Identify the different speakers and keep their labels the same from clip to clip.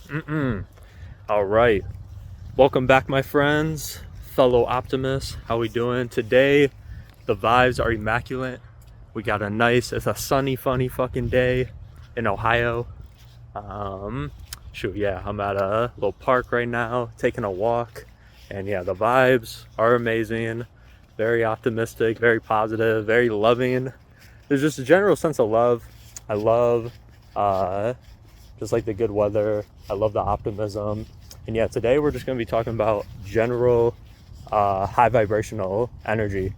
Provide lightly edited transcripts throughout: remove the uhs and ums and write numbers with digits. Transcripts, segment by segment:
Speaker 1: All right. Welcome back, my friends, fellow optimists. How we doing today? The vibes are immaculate. We got it's a sunny, funny fucking day in Ohio. Um, I'm at a little park right now, taking a walk, and yeah, the vibes are amazing. Very optimistic, very positive, very loving. There's just a general sense of love. I love, uh, just like the good weather. I love the optimism. And yeah, today we're just going to be talking about general high vibrational energy.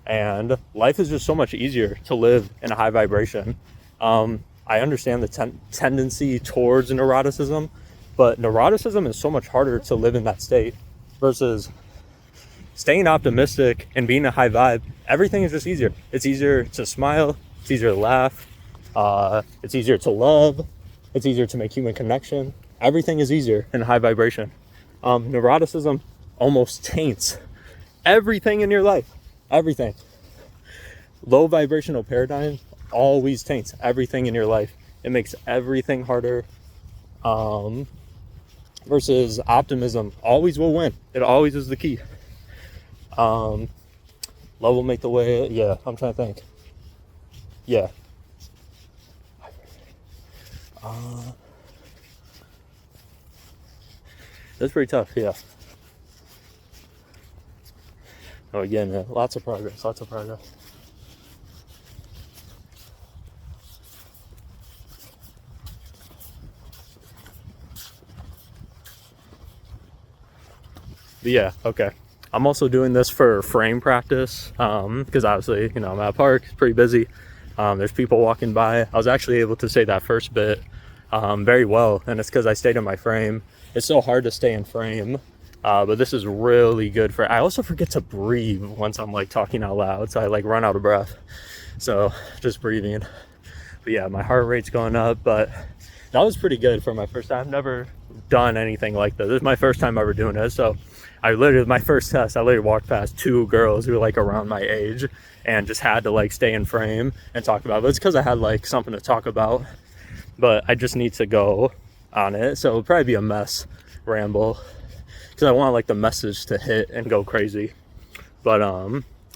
Speaker 1: And life is just so much easier to live in a high vibration. I understand the tendency towards neuroticism, but neuroticism is so much harder to live in that state versus staying optimistic and being a high vibe. Everything is just easier. It's easier to smile. It's easier to laugh. It's easier to love. It's easier to make human connection. Everything is easier in high vibration. Neuroticism almost taints everything in your life. Everything. Low vibrational paradigm always taints everything in your life. It makes everything harder. Versus optimism always will win. It always is the key. Love will make the way. Yeah, I'm trying to think. Yeah. That's pretty tough, yeah. Oh, again, yeah, lots of progress. But yeah, okay. I'm also doing this for frame practice, because obviously, I'm at a park, it's pretty busy. There's people walking by. I was actually able to say that first bit very well, and it's because I stayed in my frame. It's so hard to stay in frame, but this is really good for. I also forget to breathe once I'm like talking out loud, so I like run out of breath. So just breathing. But yeah, my heart rate's going up, but that was pretty good for my first time. I've never done anything like this. This is my first time ever doing it, so my first test, I literally walked past two girls who were like around my age and just had to like stay in frame and talk about it. But it's because I had like something to talk about, but I just need to go on it. So it'll probably be a mess ramble because I want like the message to hit and go crazy. But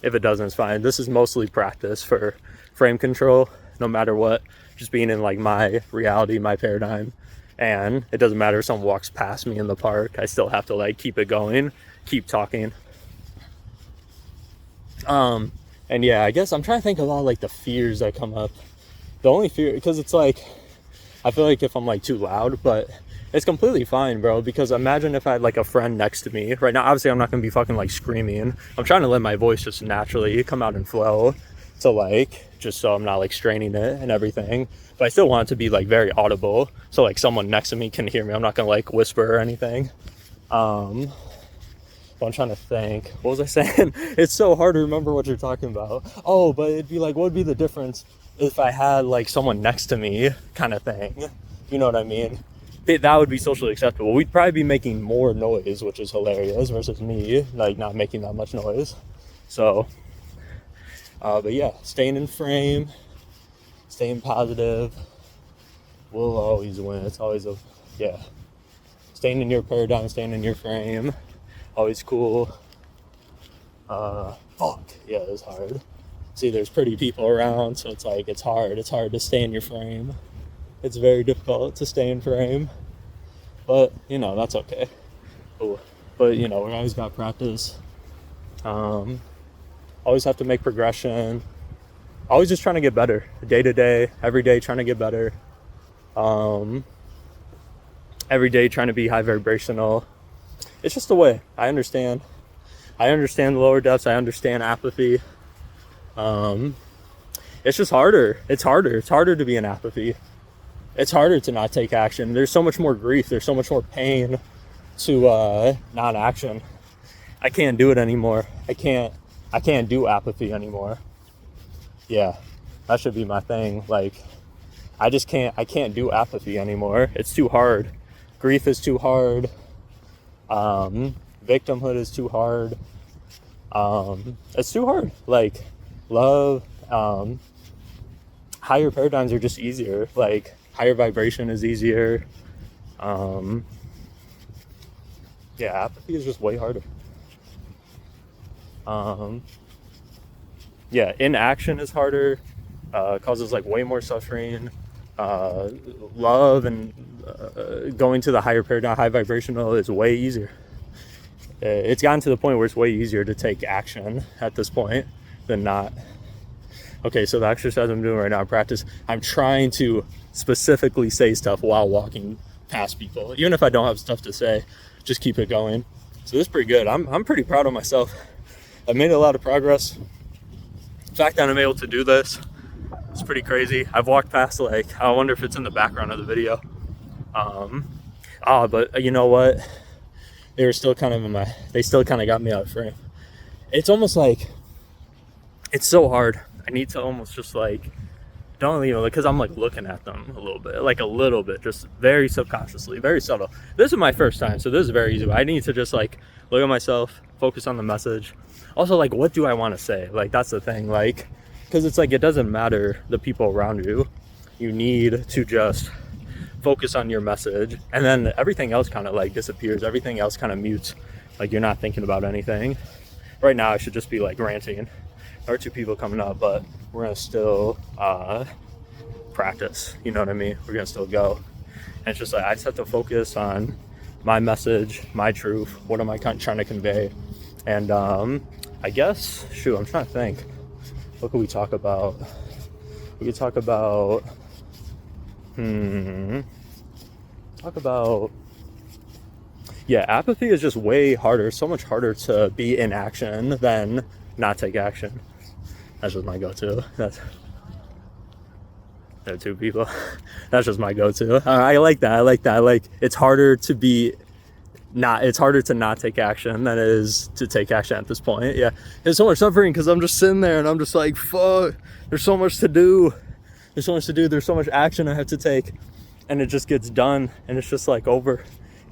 Speaker 1: if it doesn't, it's fine. This is mostly practice for frame control, no matter what, just being in like my reality, my paradigm. And it doesn't matter if someone walks past me in the park, I still have to like keep it going, keep talking. And yeah, I guess I'm trying to think of all like the fears that come up. The only fear, because it's like, I feel like if I'm like too loud, but it's completely fine, bro. Because imagine if I had like a friend next to me right now. Obviously, I'm not gonna be fucking like screaming. I'm trying to let my voice just naturally come out and flow. To like, just so I'm not like straining it and everything. But I still want it to be like very audible. So like someone next to me can hear me. I'm not gonna like whisper or anything. But I'm trying to think. What was I saying? It's so hard to remember what you're talking about. Oh, but it'd be like, what would be the difference if I had like someone next to me kind of thing? You know what I mean? That would be socially acceptable. We'd probably be making more noise, which is hilarious, versus me like not making that much noise. So but yeah, staying in frame, staying positive, will always win. It's always staying in your paradigm, staying in your frame, always cool. Yeah, it's hard. See, there's pretty people around, so it's like, it's hard to stay in your frame. It's very difficult to stay in frame, but that's okay. But we always got practice. Always have to make progression. Always just trying to get better, day to day, every day trying to get better. Every day trying to be high vibrational. It's just a way. I understand the lower depths. I understand apathy. It's just harder. It's harder to be in apathy. It's harder to not take action. There's so much more grief. There's so much more pain to non-action. I can't do it anymore. I can't do apathy anymore. Yeah, that should be my thing. Like, I can't do apathy anymore. It's too hard. Grief is too hard. Victimhood is too hard. It's too hard. Like, love, higher paradigms are just easier. Like, higher vibration is easier. Yeah, apathy is just way harder. Yeah, inaction is harder, causes like way more suffering. Love and going to the higher paradigm, high vibrational, is way easier. It's gotten to the point where it's way easier to take action at this point than not. Okay, so the exercise I'm doing right now in practice, I'm trying to specifically say stuff while walking past people. Even if I don't have stuff to say, just keep it going. So this is pretty good. I'm pretty proud of myself. I've made a lot of progress. The fact that I'm able to do this, it's pretty crazy. I've walked past, like, I wonder if it's in the background of the video. But you know what? They were still kind of they still kind of got me out of frame. It's almost like, it's so hard. I need to almost just like, don't even, because I'm like looking at them a little bit, just very subconsciously, very subtle. This is my first time, so this is very easy. I need to just like look at myself, focus on the message. Also, like, what do I want to say? Like, that's the thing, like, because it's like, it doesn't matter the people around you. You need to just focus on your message, and then everything else kind of like disappears. Everything else kind of mutes. Like, you're not thinking about anything. Right now, I should just be like ranting. There are 2 people coming up, but we're gonna still practice. You know what I mean? We're gonna still go. And it's just like, I just have to focus on my message, my truth. What am I trying to convey? And I guess, I'm trying to think. What could we talk about? We could talk about, yeah, apathy is just way harder, so much harder to be in action than not take action. That's just my go-to. There are 2 people. That's just my go-to. I like that. It's harder to not take action than it is to take action at this point. Yeah, there's so much suffering because I'm just sitting there and I'm just like, fuck, there's so much to do. There's so much action I have to take, and it just gets done and it's just like over.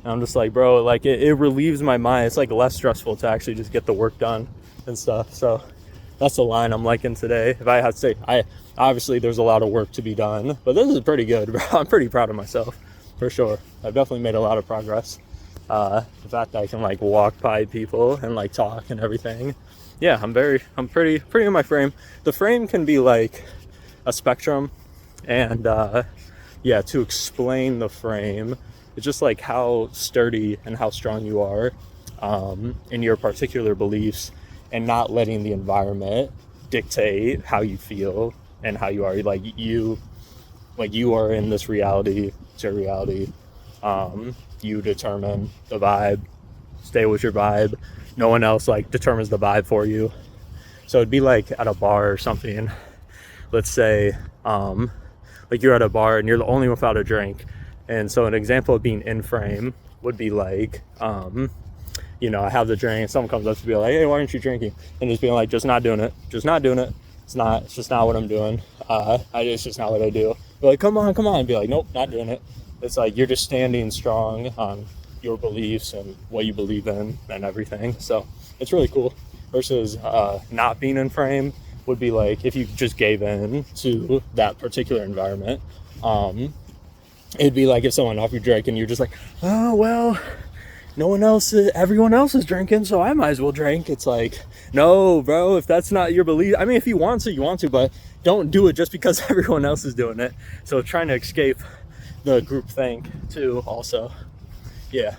Speaker 1: And I'm just like, bro, like it relieves my mind. It's like less stressful to actually just get the work done and stuff. So that's the line I'm liking today. If I had to say, obviously there's a lot of work to be done, but this is pretty good, bro. I'm pretty proud of myself, for sure. I've definitely made a lot of progress. The fact that I can like walk by people and like talk and everything. Yeah, I'm pretty in my frame. The frame can be like a spectrum, and yeah, to explain the frame, it's just like how sturdy and how strong you are in your particular beliefs, and not letting the environment dictate how you feel and how you are. Like you are in this reality. It's your reality. You determine the vibe. Stay with your vibe. No one else like determines the vibe for you. So it'd be like at a bar or something. Let's say like you're at a bar and you're the only one without a drink. And so an example of being in frame would be like, you know, I have the drink, someone comes up to be like, hey, why aren't you drinking? And just being like, just not doing it. It's just not what I'm doing. It's just not what I do. Be like, come on. And be like, nope, not doing it. It's like, you're just standing strong on your beliefs and what you believe in and everything. So it's really cool. Versus not being in frame would be like, if you just gave in to that particular environment, it'd be like if someone offered you a drink and you're just like, oh, well, everyone else is drinking, so I might as well drink. It's like, no, bro, if that's not your belief, I mean, if you want to, but don't do it just because everyone else is doing it. So trying to escape the group thing too, also. Yeah.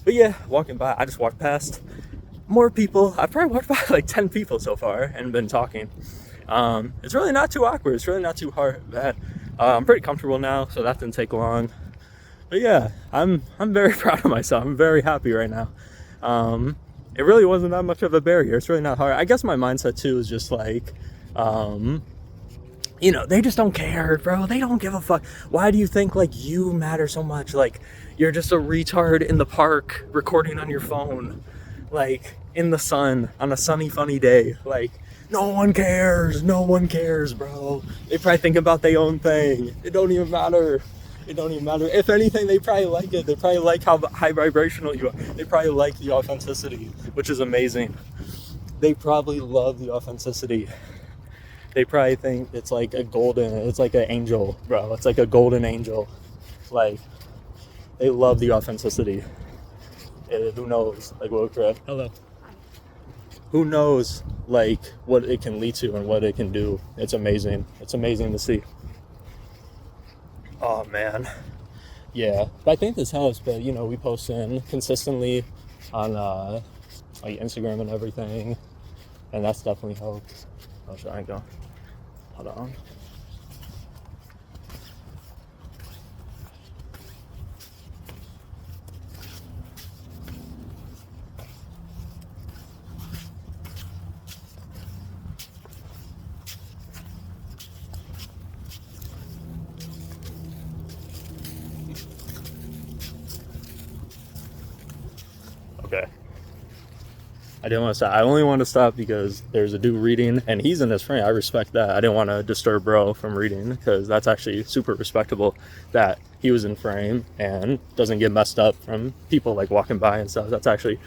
Speaker 1: But yeah, walking by, I just walked past more people. I've probably walked by like 10 people so far and been talking. It's really not too awkward. It's really not too bad. I'm pretty comfortable now, so that didn't take long. But yeah, I'm very proud of myself. I'm very happy right now. It really wasn't that much of a barrier. It's really not hard. I guess my mindset too is just like, you know, they just don't care, bro. They don't give a fuck. Why do you think like you matter so much? Like, you're just a retard in the park recording on your phone, like in the sun on a sunny, funny day. Like, no one cares, bro. They probably think about their own thing. It don't even matter. If anything, they probably like it. They probably like how high vibrational you are. They probably like the authenticity, which is amazing. They probably love the authenticity. They probably think it's like an angel, bro. It's like a golden angel. Like, They love the authenticity. Who knows, like, what could, hello. Who knows, like, what it can lead to and what it can do. It's amazing. It's amazing to see. Oh, man. Yeah, but I think this helps, but, you know, we post in consistently on, like, Instagram and everything, and that's definitely helped. Oh, should I go? Hold on. Okay. I didn't want to stop. I only want to stop because there's a dude reading and he's in his frame. I respect that. I didn't want to disturb bro from reading because that's actually super respectable that he was in frame and doesn't get messed up from people like walking by and stuff. That's actually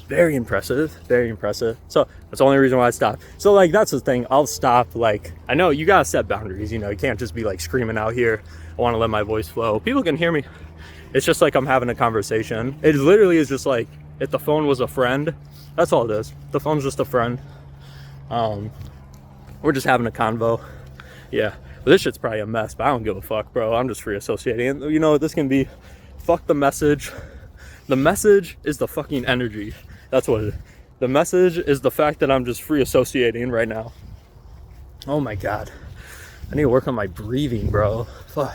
Speaker 1: very impressive. Very impressive. So that's the only reason why I stopped. So like, that's the thing. I'll stop. Like, I know you got to set boundaries. You know, you can't just be like screaming out here. I want to let my voice flow. People can hear me. It's just like I'm having a conversation. It literally is just like if the phone was a friend. That's all it is. The phone's just a friend. We're just having a convo. Yeah. But this shit's probably a mess, but I don't give a fuck, bro. I'm just free associating. And you know what this can be? Fuck the message. The message is the fucking energy. That's what it is. The message is the fact that I'm just free associating right now. Oh my God. I need to work on my breathing, bro. Fuck.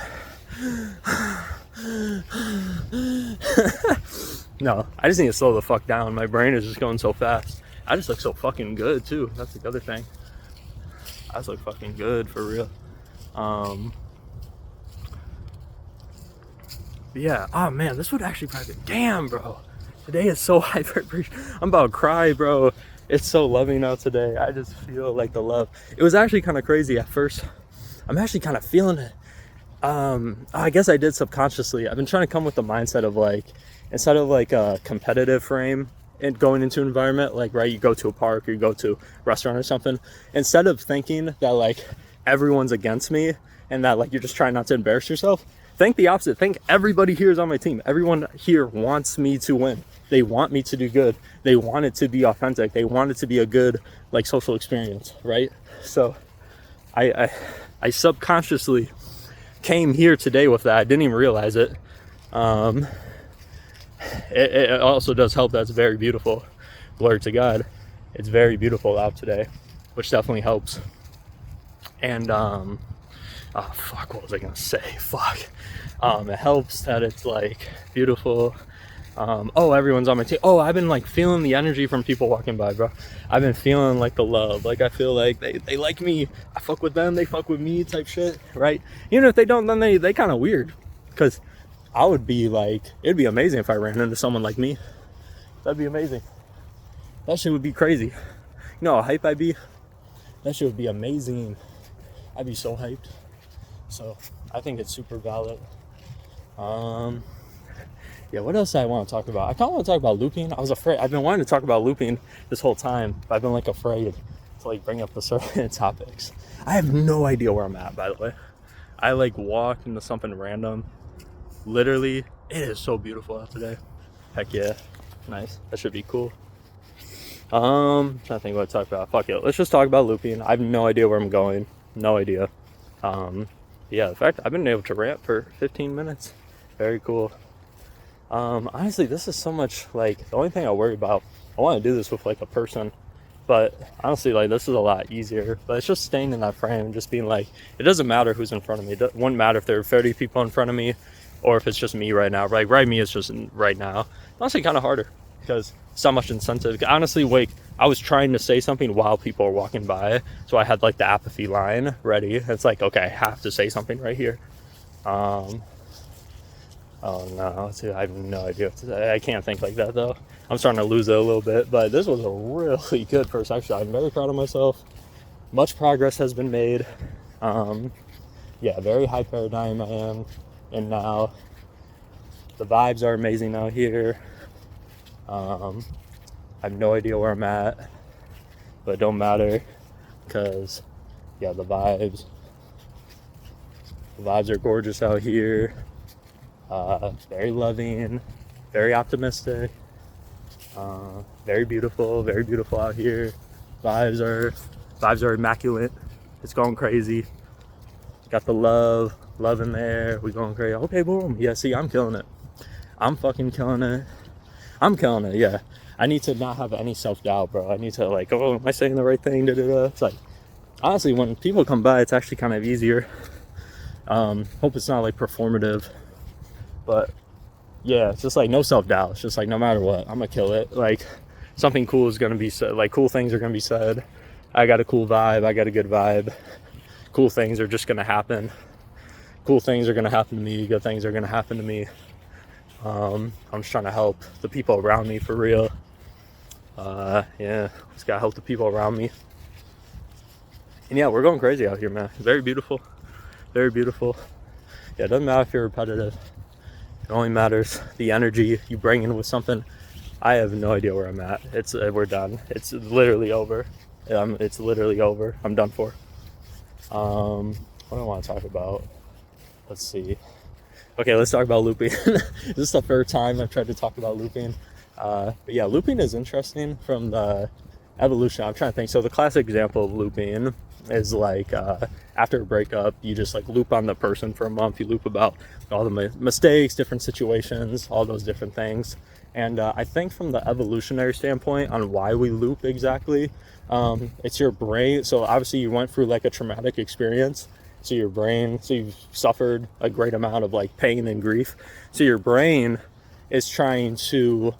Speaker 1: No, I just need to slow the fuck down. My brain is just going so fast. I just look so fucking good too. That's the other thing. I just look fucking good for real. Yeah. Oh man, this would actually probably be, damn, bro. Today is so hyper. I'm about to cry, bro. It's so loving out today. I just feel like the love. It was actually kind of crazy at first. I'm actually kind of feeling it. I guess I did subconsciously. I've been trying to come with the mindset of like, instead of like a competitive frame and going into an environment, like, right, you go to a park or you go to a restaurant or something, instead of thinking that like everyone's against me and that like you're just trying not to embarrass yourself, think the opposite. Think everybody here is on my team. Everyone here wants me to win. They want me to do good. They want it to be authentic. They want it to be a good like social experience, right? So I subconsciously came here today with that. I didn't even realize it. It also does help that it's very beautiful. Glory to God. It's very beautiful out today, which definitely helps. And oh fuck, what was I gonna say? Fuck. It helps that it's like beautiful. Oh, everyone's on my team. Oh, I've been like feeling the energy from people walking by, bro. I've been feeling like the love. Like I feel like they like me. I fuck with them, they fuck with me type shit, right? Even if they don't, then they kind of weird. Because I would be like, it'd be amazing if I ran into someone like me. That'd be amazing. That shit would be crazy. You know how hype I'd be? That shit would be amazing. I'd be so hyped. So I think it's super valid. Yeah, what else I want to talk about? I kind of want to talk about looping. I was afraid. I've been wanting to talk about looping this whole time, but I've been like afraid to like bring up the certain topics. I have no idea where I'm at, by the way. I like walked into something random. Literally, it is so beautiful out today. Heck yeah. Nice. That should be cool. Trying to think what to talk about. Fuck it. Let's just talk about looping. I have no idea where I'm going. No idea. Yeah, in fact, I've been able to rant for 15 minutes. Very cool. Honestly, this is so much like the only thing I worry about. I want to do this with like a person, but honestly, like this is a lot easier. But it's just staying in that frame and just being like, it doesn't matter who's in front of me. It wouldn't matter if there are 30 people in front of me or if it's just me right now. Like right, me is just right now. Honestly, kind of harder because so much incentive. Honestly, like I was trying to say something while people are walking by, so I had like the apathy line ready. It's like, okay, I have to say something right here. Oh no, dude, I have no idea what to say. I can't think like that though. I'm starting to lose it a little bit, but this was a really good first episode. I'm very proud of myself. Much progress has been made. Yeah, very high paradigm I am in now. The vibes are amazing out here. I have no idea where I'm at, but it don't matter because, yeah, the vibes are gorgeous out here. very loving, very optimistic, very beautiful out here. Vibes are immaculate. It's going crazy. Got the love in there. We going crazy. Okay, boom. Yeah, see, I'm killing it. I'm fucking killing it. I'm killing it, yeah. I need to not have any self-doubt, bro. I need to like, oh, am I saying the right thing? Da-da-da. It's like, honestly, when people come by, it's actually kind of easier. Hope it's not like performative, but yeah, it's just like no self-doubt. It's just like, no matter what, I'm gonna kill it. Like, something cool is gonna be said. Like, cool things are gonna be said. I got a cool vibe. I got a good vibe. Cool things are just gonna happen. Cool things are gonna happen to me. Good things are gonna happen to me. I'm just trying to help the people around me for real. Yeah, just gotta help the people around me. And yeah, we're going crazy out here, man. Very beautiful. Very beautiful. Yeah, it doesn't matter if you're repetitive. It only matters the energy you bring in with something. I have no idea where I'm at. We're done. It's literally over. It's literally over. I'm done for. What do I want to talk about? Let's see. Okay, let's talk about looping. This is the third time I've tried to talk about looping. But yeah, looping is interesting from the evolution. I'm trying to think. So the classic example of looping is like after a breakup, you just like loop on the person for a month. You loop about all the mistakes, different situations, all those different things. And I think from the evolutionary standpoint on why we loop exactly, it's your brain. So obviously you went through like a traumatic experience. So your brain, so you've suffered a great amount of like pain and grief. So your brain is trying to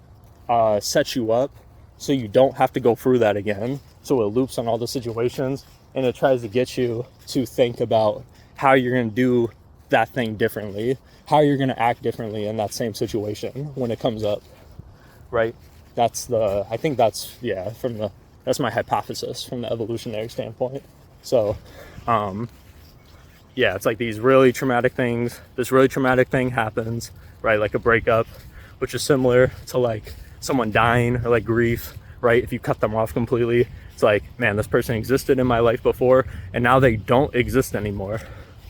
Speaker 1: set you up so you don't have to go through that again. So it loops on all the situations and it tries to get you to think about how you're going to do that thing differently, how you're going to act differently in that same situation when it comes up, right? That's my hypothesis from the evolutionary standpoint. So, yeah, it's like these really traumatic things. This really traumatic thing happens, right? Like a breakup, which is similar to like someone dying or like grief, right? If you cut them off completely, it's like, man, this person existed in my life before and now they don't exist anymore.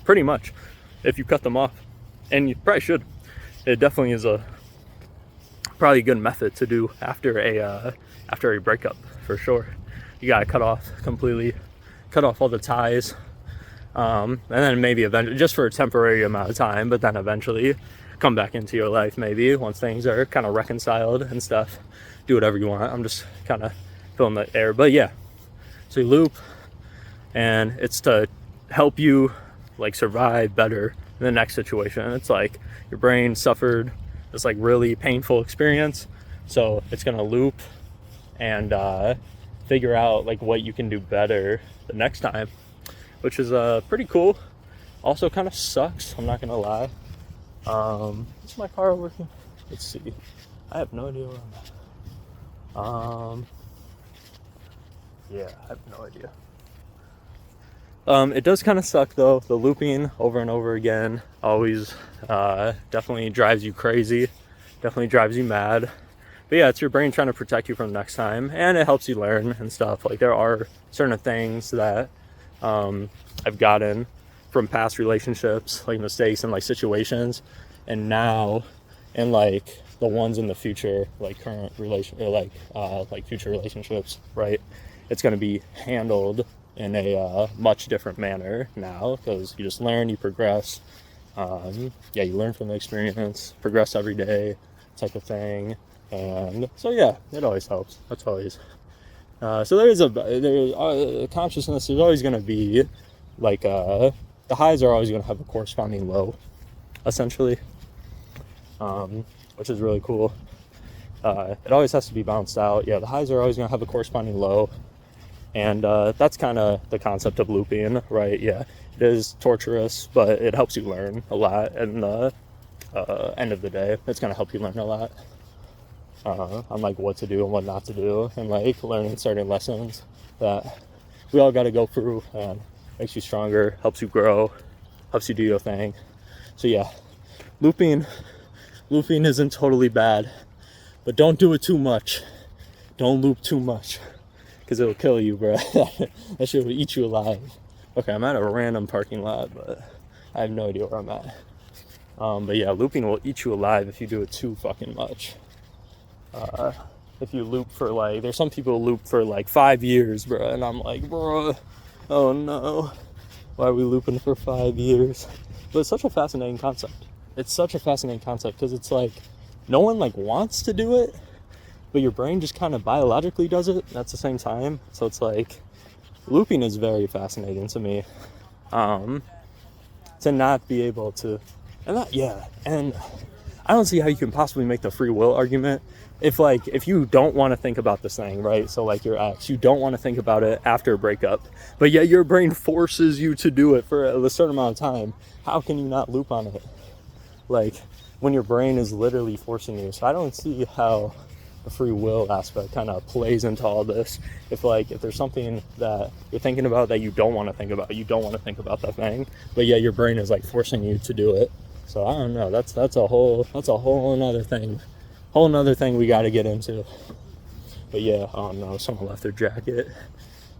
Speaker 1: Pretty much, if you cut them off. And you probably should. It definitely is probably a good method to do after a breakup, for sure. You gotta cut off completely, cut off all the ties. And then maybe eventually, just for a temporary amount of time, but then eventually come back into your life maybe once things are kind of reconciled and stuff. Do whatever you want. I'm just kind of filling the air, but yeah. So you loop, and it's to help you like survive better in the next situation. It's like your brain suffered this like really painful experience, so it's gonna loop and figure out like what you can do better the next time, which is pretty cool. Also kind of sucks, I'm not gonna lie. Is my car working? Let's see. I have no idea where I'm at. Yeah, I have no idea. It does kind of suck though. The looping over and over again always definitely drives you crazy, definitely drives you mad. But yeah, it's your brain trying to protect you from next time, and it helps you learn and stuff. Like there are certain things that I've gotten from past relationships, like mistakes and like situations, and now in like the ones in the future, like current like future relationships, right? It's going to be handled in a much different manner now, because you just learn, you progress. Yeah, you learn from the experience, progress every day, type of thing. And so yeah, it always helps. That's always. So there's consciousness. There's always going to be like the highs are always going to have a corresponding low, essentially, which is really cool. It always has to be balanced out. Yeah, the highs are always going to have a corresponding low. And that's kind of the concept of looping, right? Yeah, it is torturous, but it helps you learn a lot. And the end of the day, it's going to help you learn a lot on like what to do and what not to do, and like learning certain lessons that we all got to go through. And makes you stronger, helps you grow, helps you do your thing. So yeah, looping isn't totally bad, but don't do it too much. Don't loop too much, because it'll kill you, bro. That shit will eat you alive. Okay, I'm at a random parking lot, but I have no idea where I'm at. But yeah, looping will eat you alive if you do it too fucking much. If you loop for like, there's some people who loop for like 5 years, bro, and I'm like, bro, oh no, why are we looping for 5 years? But it's such a fascinating concept. It's such a fascinating concept because it's like, no one like wants to do it, but your brain just kind of biologically does it at the same time. So it's like, looping is very fascinating to me. To not be able to, and I don't see how you can possibly make the free will argument if you don't want to think about this thing, right? So like your ex, you don't want to think about it after a breakup, but yet your brain forces you to do it for a certain amount of time. How can you not loop on it? Like when your brain is literally forcing you. So I don't see how the free will aspect kind of plays into all this. If there's something that you're thinking about that you don't want to think about, you don't want to think about that thing, but yeah, your brain is like forcing you to do it. So I don't know. That's a whole another thing. Whole nother thing we got to get into. But yeah, I don't know. Someone left their jacket.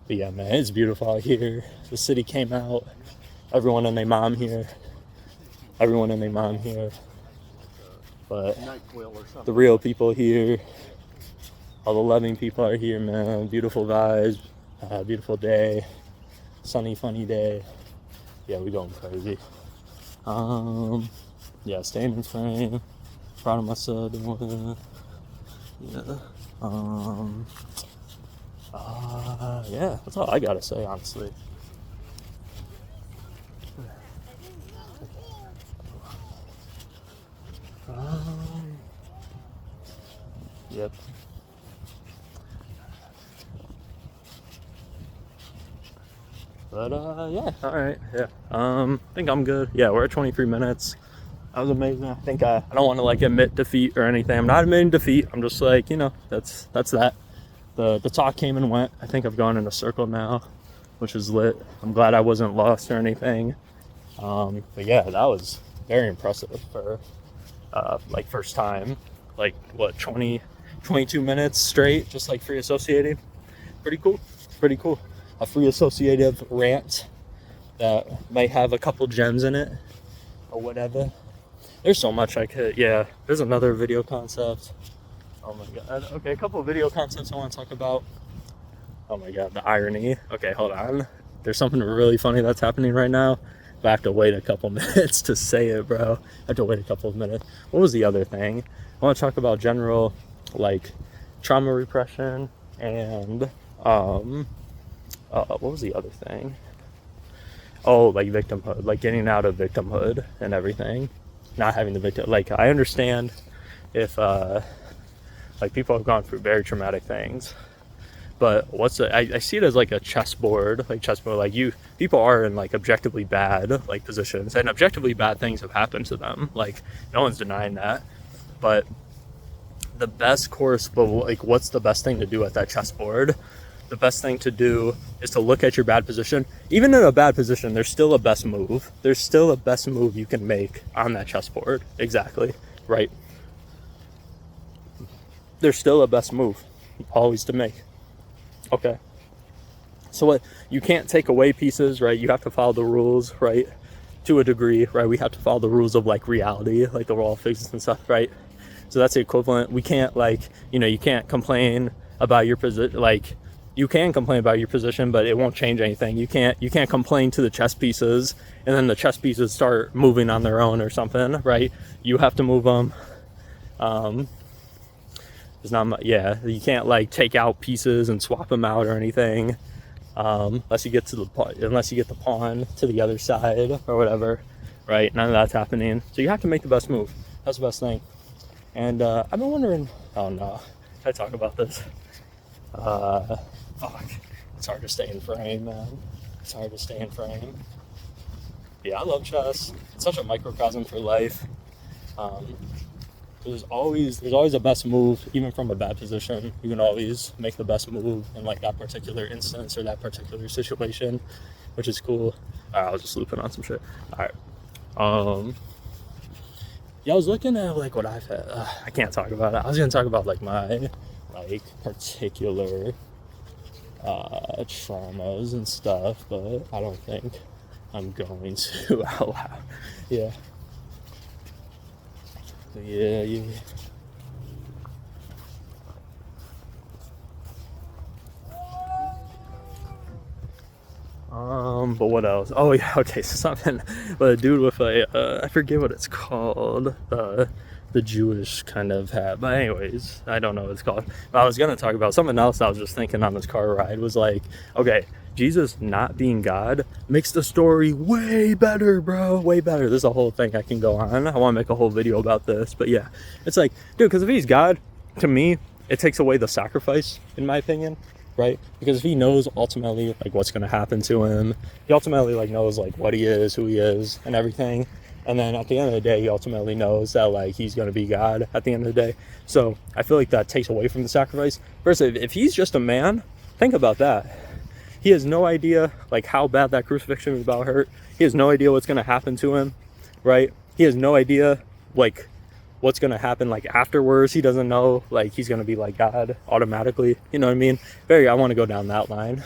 Speaker 1: But yeah, man, it's beautiful out here. The city came out. Everyone and their mom here. But the real people here. All the loving people are here, man. Beautiful vibes. Beautiful day. Sunny, funny day. Yeah, we going crazy. Yeah, staying in frame. Proud of myself. Yeah. Yeah, that's all I gotta say, honestly. Yep. But yeah, all right, yeah. I think I'm good. Yeah, we're at 23 minutes. That was amazing. I think I don't want to like admit defeat or anything. I'm not admitting defeat. I'm just like, you know, that's that. The talk came and went. I think I've gone in a circle now, which is lit. I'm glad I wasn't lost or anything. But yeah, that was very impressive for like first time, like what, 22 minutes straight, just like free associating. Pretty cool. A free associative rant that might have a couple gems in it or whatever. There's so much I could, yeah. There's another video concept. Oh my god. Okay, a couple of video concepts I want to talk about. Oh my god, the irony. Okay, hold on. There's something really funny that's happening right now, but I have to wait a couple minutes to say it, bro. I have to wait a couple of minutes. What was the other thing? I want to talk about general, like, trauma repression and, what was the other thing? Oh, like victimhood, like getting out of victimhood and everything. Not having the victim, like I understand if like people have gone through very traumatic things, but I see it as like a chessboard, like people are in like objectively bad like positions, and objectively bad things have happened to them, like no one's denying that. But the best course, but like what's the best thing to do at that chessboard? The best thing to do is to look at your bad position. Even in a bad position, there's still a best move. There's still a best move you can make on that chessboard. Exactly, right? There's still a best move always to make. Okay. So what, you can't take away pieces, right? You have to follow the rules, right? To a degree, right? We have to follow the rules of like reality, like the law of physics and stuff, right? So that's the equivalent. We can't like, you can't complain about your position, like, you can complain about your position, but it won't change anything. You can't complain to the chess pieces and then the chess pieces start moving on their own or something, right? You have to move them. It's not, yeah, you can't like take out pieces and swap them out or anything, unless you get the pawn to the other side or whatever, right? None of that's happening. So you have to make the best move. That's the best thing. And I've been wondering, oh no, should I talk about this? Fuck. It's hard to stay in frame, man. It's hard to stay in frame. Yeah, I love chess. It's such a microcosm for life. There's always a best move, even from a bad position. You can always make the best move in like that particular instance or that particular situation, which is cool. I was just looping on some shit. All right. Yeah, I was looking at like what I've had. I can't talk about it. I was gonna talk about like my like particular traumas and stuff, but I don't think I'm going to out loud. Yeah. Yeah, yeah. But what else? Oh yeah, okay, so something, but a dude with a, I forget what it's called, the Jewish kind of hat, but anyways, I don't know what it's called. But I was gonna talk about something else I was just thinking on this car ride was like, okay, Jesus not being God makes the story way better, bro, way better. There's a whole thing I can go on. I want to make a whole video about this, but yeah, it's like, dude, because if he's God, to me, it takes away the sacrifice, in my opinion. Right? Because if he knows ultimately like what's going to happen to him, he ultimately like knows like what he is, who he is, and everything. And then at the end of the day, he ultimately knows that like he's going to be God at the end of the day. So I feel like that takes away from the sacrifice. First, if he's just a man, think about that. He has no idea like how bad that crucifixion is about hurt. He has no idea what's going to happen to him, right? He has no idea like what's going to happen like afterwards. He doesn't know like he's going to be like God automatically, you know what I mean? I want to go down that line.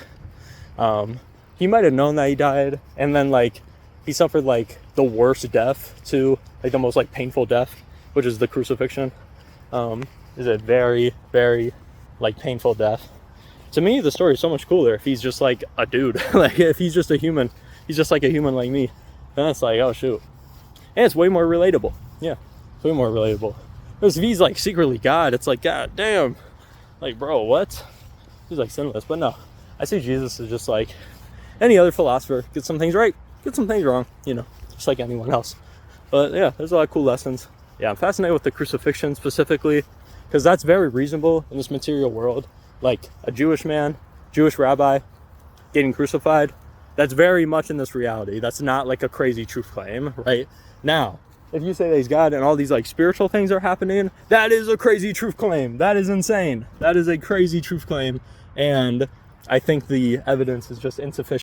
Speaker 1: He might have known that he died, and then like he suffered like the worst death too, like the most like painful death, which is the crucifixion. Is a very, very like painful death. To me, the story is so much cooler if he's just like a dude. Like if he's just a human, he's just like a human like me, then it's like, oh shoot. And it's way more relatable. Yeah, way more relatable. Because if he's like secretly God, it's like, God damn, like bro, what? He's like sinless. But no, I see Jesus as just like any other philosopher. Get some things right, get some things wrong, you know, just like anyone else. But yeah, there's a lot of cool lessons. Yeah, I'm fascinated with the crucifixion specifically, because that's very reasonable in this material world. Like a Jewish man, Jewish rabbi getting crucified, that's very much in this reality. That's not like a crazy truth claim, right? Now, if you say that he's God and all these like spiritual things are happening, that is a crazy truth claim. That is insane. That is a crazy truth claim. And I think the evidence is just insufficient